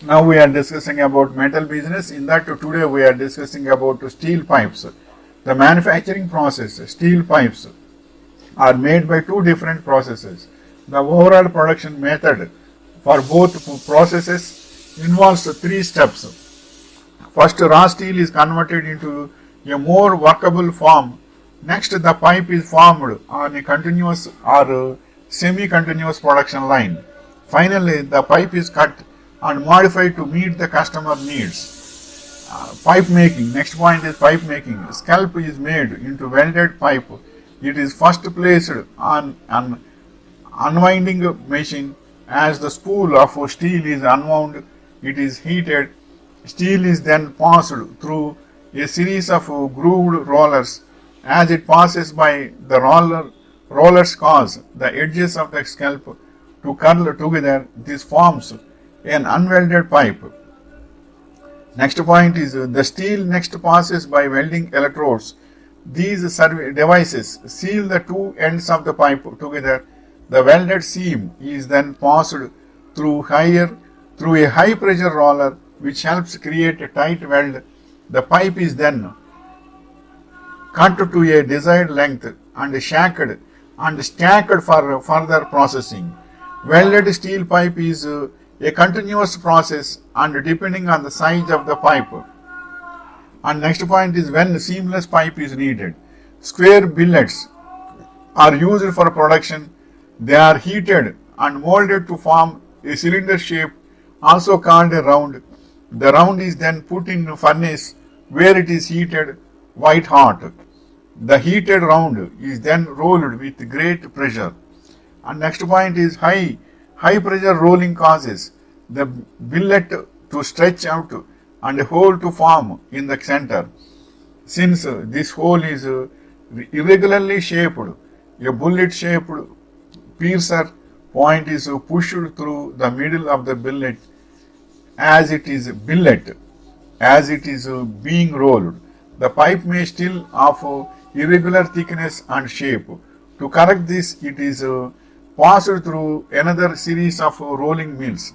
Now we are discussing about metal business. In that today we are discussing about steel pipes. The manufacturing process, steel pipes are made by two different processes. The overall production method for both processes involves three steps. First, raw steel is converted into a more workable form. Next, the pipe is formed on a continuous or semi-continuous production line. Finally, the pipe is cut and modified to meet the customer needs. Pipe making. Next point is pipe making. Scalp is made into welded pipe. It is first placed on an unwinding machine. As the spool of steel is unwound, it is heated. Steel is then passed through a series of grooved rollers. As it passes by the rollers cause the edges of the scalp to curl together. This forms an unwelded pipe. Next point is the steel next passes by welding electrodes. These devices seal the two ends of the pipe together. The welded seam is then passed through a high pressure roller which helps create a tight weld. The pipe is then cut to a desired length and shacked and stacked for further processing. Welded steel pipe is a continuous process and depending on the size of the pipe. And next point is when seamless pipe is needed. Square billets are used for production. They are heated and molded to form a cylinder shape, also called a round. The round is then put in a furnace where it is heated white hot. The heated round is then rolled with great pressure. And next point is high pressure rolling causes the billet to stretch out and a hole to form in the center. Since this hole is irregularly shaped, a bullet shaped piercer point is pushed through the middle of the billet as it is being rolled. The pipe may still of irregular thickness and shape. To correct this, it is passed through another series of rolling mills.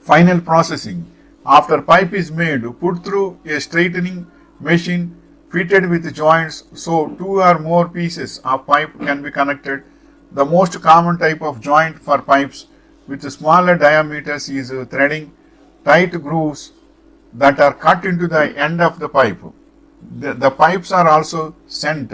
Final processing. After pipe is made, put through a straightening machine fitted with joints so two or more pieces of pipe can be connected. The most common type of joint for pipes with smaller diameters is threading tight grooves that are cut into the end of the pipe. The pipes are also sent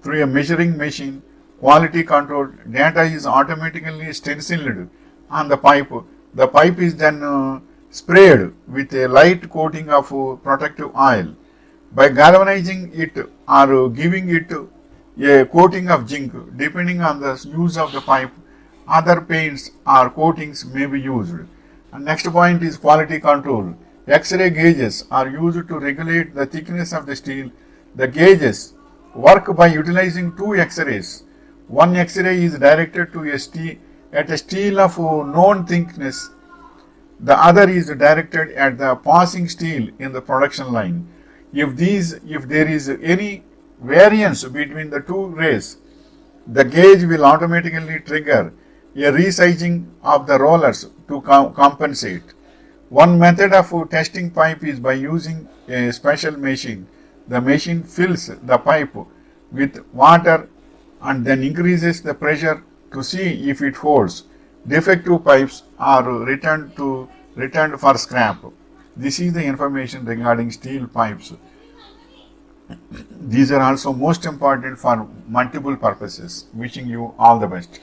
through a measuring machine. Quality control data is automatically stenciled on the pipe. The pipe is then sprayed with a light coating of protective oil. By galvanizing it or giving it a coating of zinc, depending on the use of the pipe, other paints or coatings may be used. And next point is quality control. X-ray gauges are used to regulate the thickness of the steel. The gauges work by utilizing two X-rays. One X-ray is directed to a steel of known thickness. The other is directed at the passing steel in the production line. If there is any variance between the two rays, the gauge will automatically trigger a resizing of the rollers to compensate. One method of testing pipe is by using a special machine. The machine fills the pipe with water and then increases the pressure to see if it holds. Defective pipes are returned for scrap. This is the information regarding steel pipes. These are also most important for multiple purposes. Wishing you all the best.